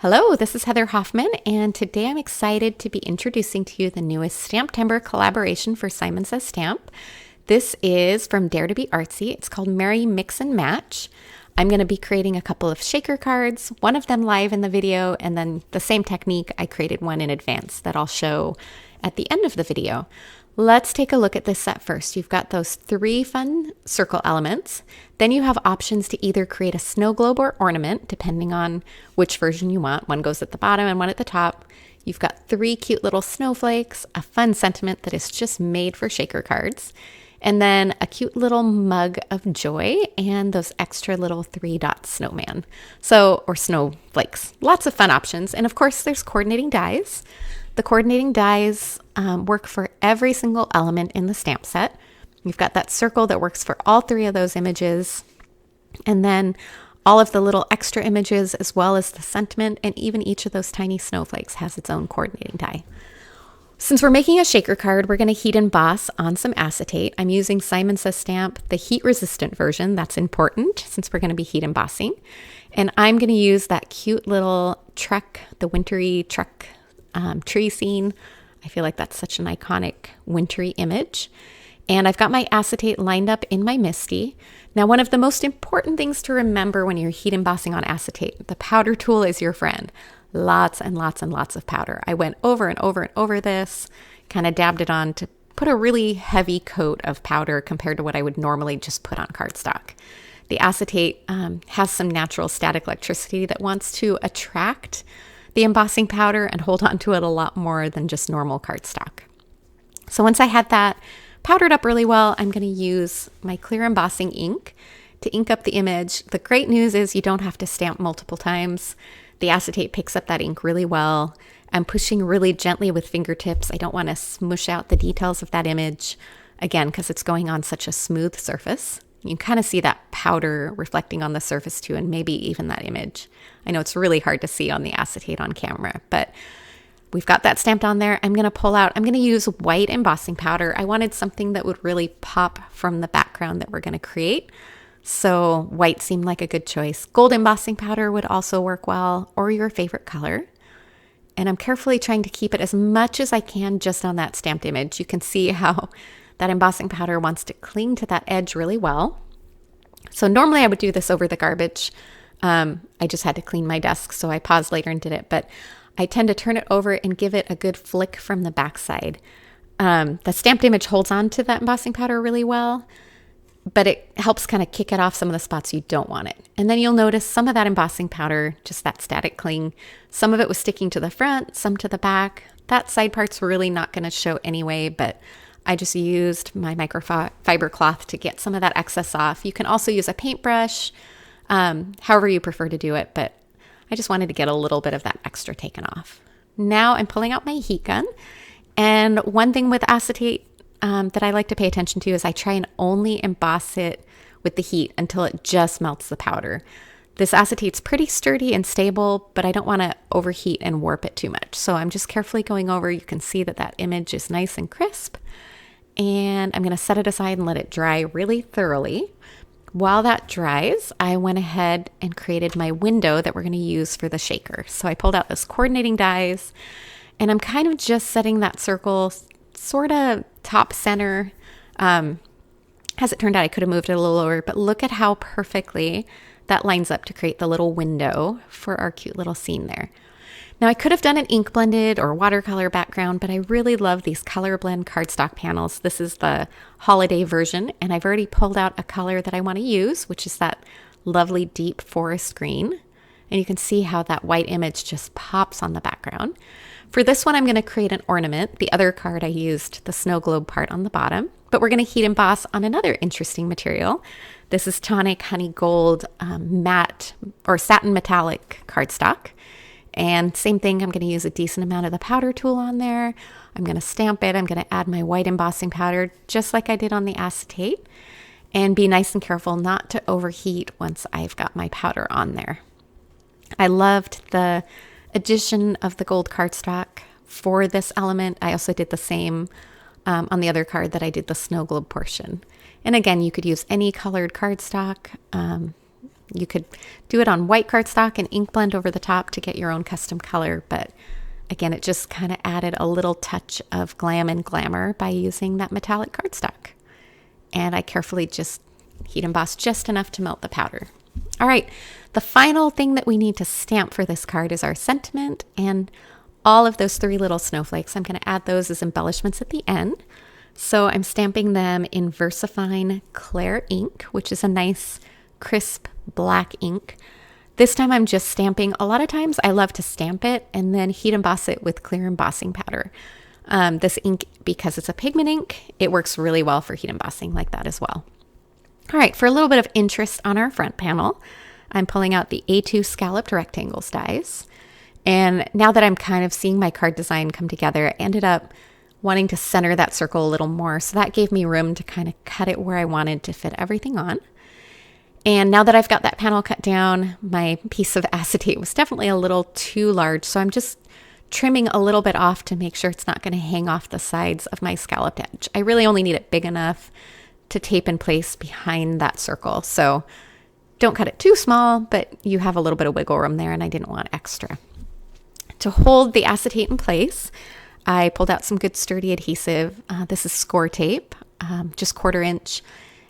Hello, this is Heather Hoffman, and today I'm excited to be introducing to you the newest STAMPtember collaboration for Simon Says Stamp. This is from Dare to Be Artsy. It's called Merry Mix and Match. I'm going to be creating a couple of shaker cards, one of them live in the video, and then the same technique, I created one in advance that I'll show at the end of the video. Let's take a look at this set first. You've got those 3 fun circle elements. Then you have options to either create a snow globe or ornament, depending on which version you want. One goes at the bottom and one at the top. You've got 3 cute little snowflakes, a fun sentiment that is just made for shaker cards, and then a cute little mug of joy and those extra little 3-dot snowman. Or snowflakes. Lots of fun options. And of course, there's coordinating dies. The coordinating dies work for every single element in the stamp set. You've got that circle that works for all 3 of those images, and then all of the little extra images as well as the sentiment, and even each of those tiny snowflakes has its own coordinating die. Since we're making a shaker card, we're going to heat emboss on some acetate. I'm using Simon Says Stamp, the heat resistant version. That's important since we're going to be heat embossing. And I'm going to use that cute little truck, the wintry truck tree scene. I feel like that's such an iconic wintry image. And I've got my acetate lined up in my MISTI. Now, one of the most important things to remember when you're heat embossing on acetate, the powder tool is your friend. Lots and lots and lots of powder. I went over and over and over this, kind of dabbed it on to put a really heavy coat of powder compared to what I would normally just put on cardstock. The acetate has some natural static electricity that wants to attract the embossing powder and hold on to it a lot more than just normal cardstock. So once I had that powdered up really well, I'm going to use my clear embossing ink to ink up the image. The great news is you don't have to stamp multiple times. The acetate picks up that ink really well. I'm pushing really gently with fingertips. I don't want to smush out the details of that image, again, because it's going on such a smooth surface. You can kind of see that powder reflecting on the surface too, and maybe even that image. I know it's really hard to see on the acetate on camera, but we've got that stamped on there. I'm going to use white embossing powder. I wanted something that would really pop from the background that we're going to create. So white seemed like a good choice. Gold embossing powder would also work well, or your favorite color. And I'm carefully trying to keep it as much as I can just on that stamped image. You can see how that embossing powder wants to cling to that edge really well. So normally I would do this over the garbage. I just had to clean my desk, so I paused later and did it. But I tend to turn it over and give it a good flick from the backside. The stamped image holds on to that embossing powder really well, but it helps kind of kick it off some of the spots you don't want it. And then you'll notice some of that embossing powder, just that static cling, some of it was sticking to the front, some to the back. That side part's really not going to show anyway, but I just used my microfiber cloth to get some of that excess off. You can also use a paintbrush, however you prefer to do it, but I just wanted to get a little bit of that extra taken off. Now I'm pulling out my heat gun, and one thing with acetate that I like to pay attention to is I try and only emboss it with the heat until it just melts the powder. This acetate's pretty sturdy and stable, but I don't want to overheat and warp it too much. So I'm just carefully going over. You can see that that image is nice and crisp. And I'm going to set it aside and let it dry really thoroughly. While that dries, I went ahead and created my window that we're going to use for the shaker. So I pulled out those coordinating dies, and I'm kind of just setting that circle sort of top center. As it turned out, I could have moved it a little lower, but look at how perfectly that lines up to create the little window for our cute little scene there. Now, I could have done an ink blended or watercolor background, but I really love these color blend cardstock panels. This is the holiday version, and I've already pulled out a color that I want to use, which is that lovely deep forest green. And you can see how that white image just pops on the background. For this one, I'm going to create an ornament. The other card I used the snow globe part on the bottom, but we're going to heat emboss on another interesting material. This is Tonic Honey Gold matte or satin metallic cardstock. And same thing, I'm going to use a decent amount of the powder tool on there. I'm going to stamp it. I'm going to add my white embossing powder just like I did on the acetate, and be nice and careful not to overheat once I've got my powder on there. I loved the addition of the gold cardstock for this element. I also did the same on the other card that I did the snow globe portion. And again, you could use any colored cardstock. You could do it on white cardstock and ink blend over the top to get your own custom color, but again, it just kind of added a little touch of glam and glamour by using that metallic cardstock. And I carefully just heat embossed just enough to melt the powder. All right, the final thing that we need to stamp for this card is our sentiment and all of those 3 little snowflakes. I'm going to add those as embellishments at the end. So I'm stamping them in VersaFine Clair ink, which is a nice crisp black ink. This time I'm just stamping. A lot of times I love to stamp it and then heat emboss it with clear embossing powder. This ink, because it's a pigment ink, it works really well for heat embossing like that as well. All right, for a little bit of interest on our front panel, I'm pulling out the A2 Scalloped Rectangles dies. And now that I'm kind of seeing my card design come together, I ended up wanting to center that circle a little more. So that gave me room to kind of cut it where I wanted to fit everything on. And now that I've got that panel cut down, my piece of acetate was definitely a little too large. So I'm just trimming a little bit off to make sure it's not going to hang off the sides of my scalloped edge. I really only need it big enough to tape in place behind that circle. So don't cut it too small, but you have a little bit of wiggle room there, and I didn't want extra. To hold the acetate in place, I pulled out some good sturdy adhesive. This is score tape, just 1/4 inch.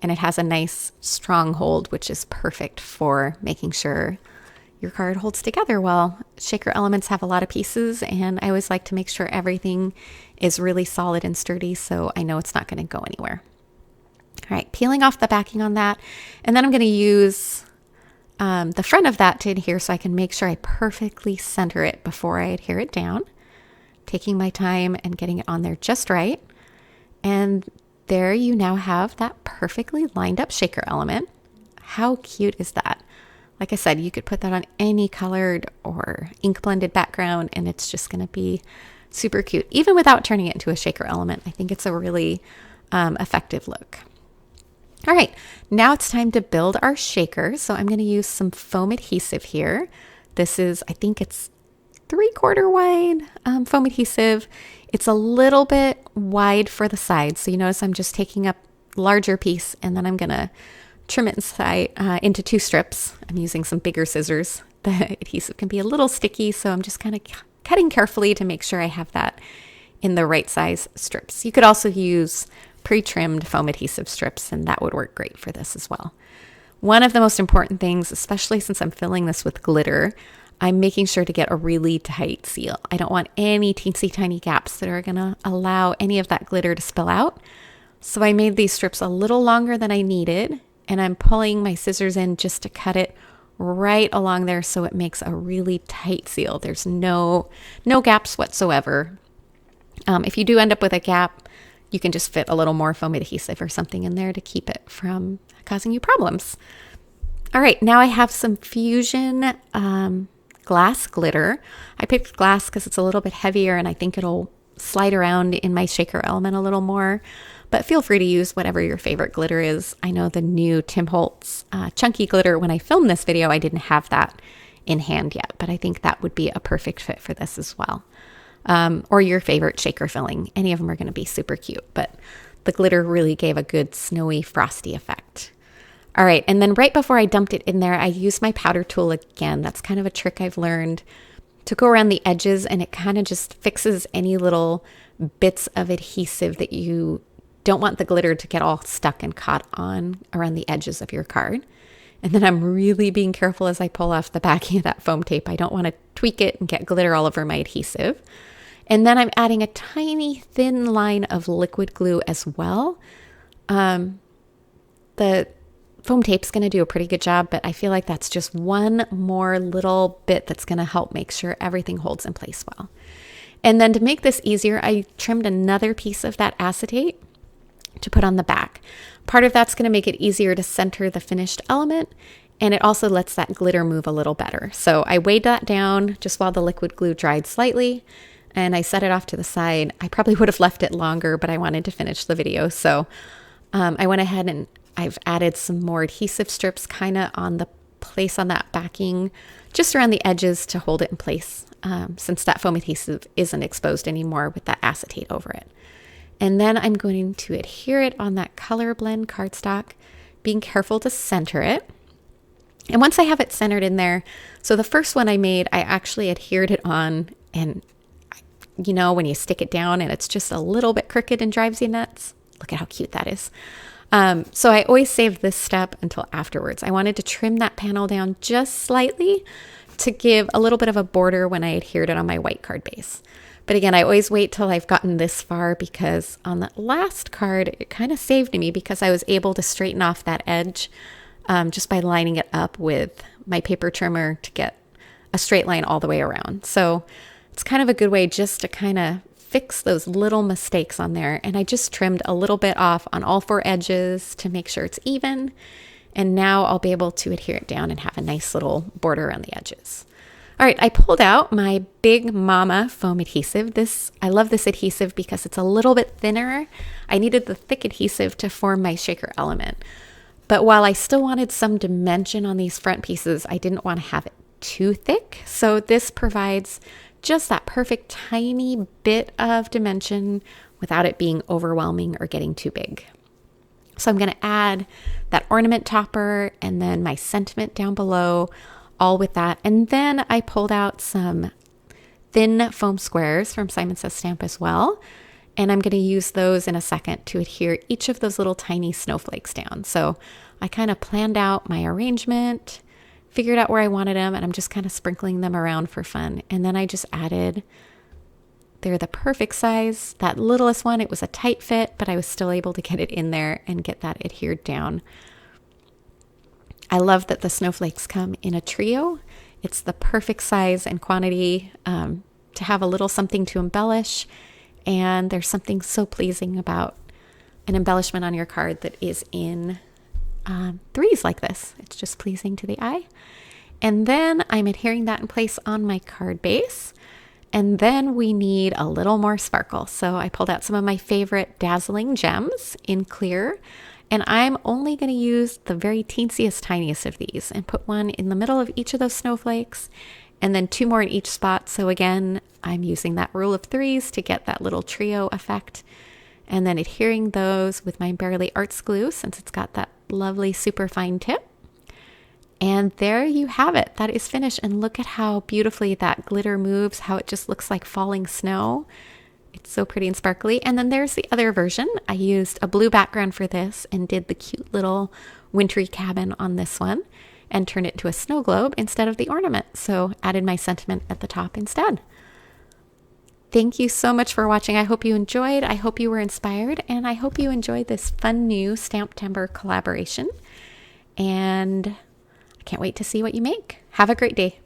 And it has a nice strong hold, which is perfect for making sure your card holds together well. Shaker elements have a lot of pieces, and I always like to make sure everything is really solid and sturdy so I know it's not going to go anywhere. All right, peeling off the backing on that. And then I'm going to use the front of that to adhere so I can make sure I perfectly center it before I adhere it down. Taking my time and getting it on there just right. And there you now have that perfectly lined up shaker element. How cute is that? Like I said, you could put that on any colored or ink blended background and it's just going to be super cute. Even without turning it into a shaker element, I think it's a really effective look. All right, now it's time to build our shaker. So I'm going to use some foam adhesive here. This is, I think it's 3/4 wide foam adhesive. It's a little bit wide for the sides. So you notice I'm just taking up larger piece and then I'm going to trim it inside into 2 strips. I'm using some bigger scissors. The adhesive can be a little sticky, so I'm just kind of cutting carefully to make sure I have that in the right size strips. You could also use pre-trimmed foam adhesive strips, and that would work great for this as well. One of the most important things, especially since I'm filling this with glitter, I'm making sure to get a really tight seal. I don't want any teensy tiny gaps that are going to allow any of that glitter to spill out. So I made these strips a little longer than I needed, and I'm pulling my scissors in just to cut it right along there so it makes a really tight seal. There's no gaps whatsoever. If you do end up with a gap, you can just fit a little more foam adhesive or something in there to keep it from causing you problems. All right, now I have some Fusion glass glitter. I picked glass because it's a little bit heavier and I think it'll slide around in my shaker element a little more, but feel free to use whatever your favorite glitter is. I know the new Tim Holtz chunky glitter, when I filmed this video, I didn't have that in hand yet, but I think that would be a perfect fit for this as well. Or your favorite shaker filling. Any of them are going to be super cute, but the glitter really gave a good snowy, frosty effect. All right, and then right before I dumped it in there, I used my powder tool again. That's kind of a trick I've learned to go around the edges, and it kind of just fixes any little bits of adhesive that you don't want the glitter to get all stuck and caught on around the edges of your card. And then I'm really being careful as I pull off the backing of that foam tape. I don't want to tweak it and get glitter all over my adhesive. And then I'm adding a tiny thin line of liquid glue as well. The foam tape's going to do a pretty good job, but I feel like that's just one more little bit that's going to help make sure everything holds in place well. And then to make this easier, I trimmed another piece of that acetate to put on the back. Part of that's going to make it easier to center the finished element, and it also lets that glitter move a little better. So I weighed that down just while the liquid glue dried slightly, and I set it off to the side. I probably would have left it longer, but I wanted to finish the video. So I went ahead and I've added some more adhesive strips kind of on the place on that backing, just around the edges to hold it in place, since that foam adhesive isn't exposed anymore with that acetate over it. And then I'm going to adhere it on that color blend cardstock, being careful to center it. And once I have it centered in there, so the first one I made, I actually adhered it on, and you know, when you stick it down and it's just a little bit crooked and drives you nuts. Look at how cute that is. So I always save this step until afterwards. I wanted to trim that panel down just slightly to give a little bit of a border when I adhered it on my white card base. But again, I always wait till I've gotten this far, because on that last card, it kind of saved me because I was able to straighten off that edge just by lining it up with my paper trimmer to get a straight line all the way around. So it's kind of a good way just to kind of fix those little mistakes on there. And I just trimmed a little bit off on all 4 edges to make sure it's even. And now I'll be able to adhere it down and have a nice little border around the edges. All right, I pulled out my Big Mama foam adhesive. I love this adhesive because it's a little bit thinner. I needed the thick adhesive to form my shaker element. But while I still wanted some dimension on these front pieces, I didn't want to have it too thick. So this provides just that perfect tiny bit of dimension without it being overwhelming or getting too big. So I'm going to add that ornament topper and then my sentiment down below, all with that. And then I pulled out some thin foam squares from Simon Says Stamp as well. And I'm going to use those in a second to adhere each of those little tiny snowflakes down. So I kind of planned out my arrangement, figured out where I wanted them, and I'm just kind of sprinkling them around for fun. And then I just added, they're the perfect size. That littlest one, it was a tight fit, but I was still able to get it in there and get that adhered down. I love that the snowflakes come in a trio. It's the perfect size and quantity to have a little something to embellish. And there's something so pleasing about an embellishment on your card that is in threes like this. It's just pleasing to the eye. And then I'm adhering that in place on my card base. And then we need a little more sparkle. So I pulled out some of my favorite dazzling gems in clear. And I'm only going to use the very teensiest, tiniest of these and put one in the middle of each of those snowflakes and then 2 more in each spot. So again, I'm using that rule of 3s to get that little trio effect. And then adhering those with my Barely Arts glue since it's got that lovely super fine tip. And there you have it. That is finished. And look at how beautifully that glitter moves, how it just looks like falling snow. It's so pretty and sparkly. And then there's the other version. I used a blue background for this and did the cute little wintry cabin on this one and turned it to a snow globe instead of the ornament. So added my sentiment at the top instead. Thank you so much for watching. I hope you enjoyed. I hope you were inspired. And I hope you enjoyed this fun new STAMPtember collaboration. And I can't wait to see what you make. Have a great day.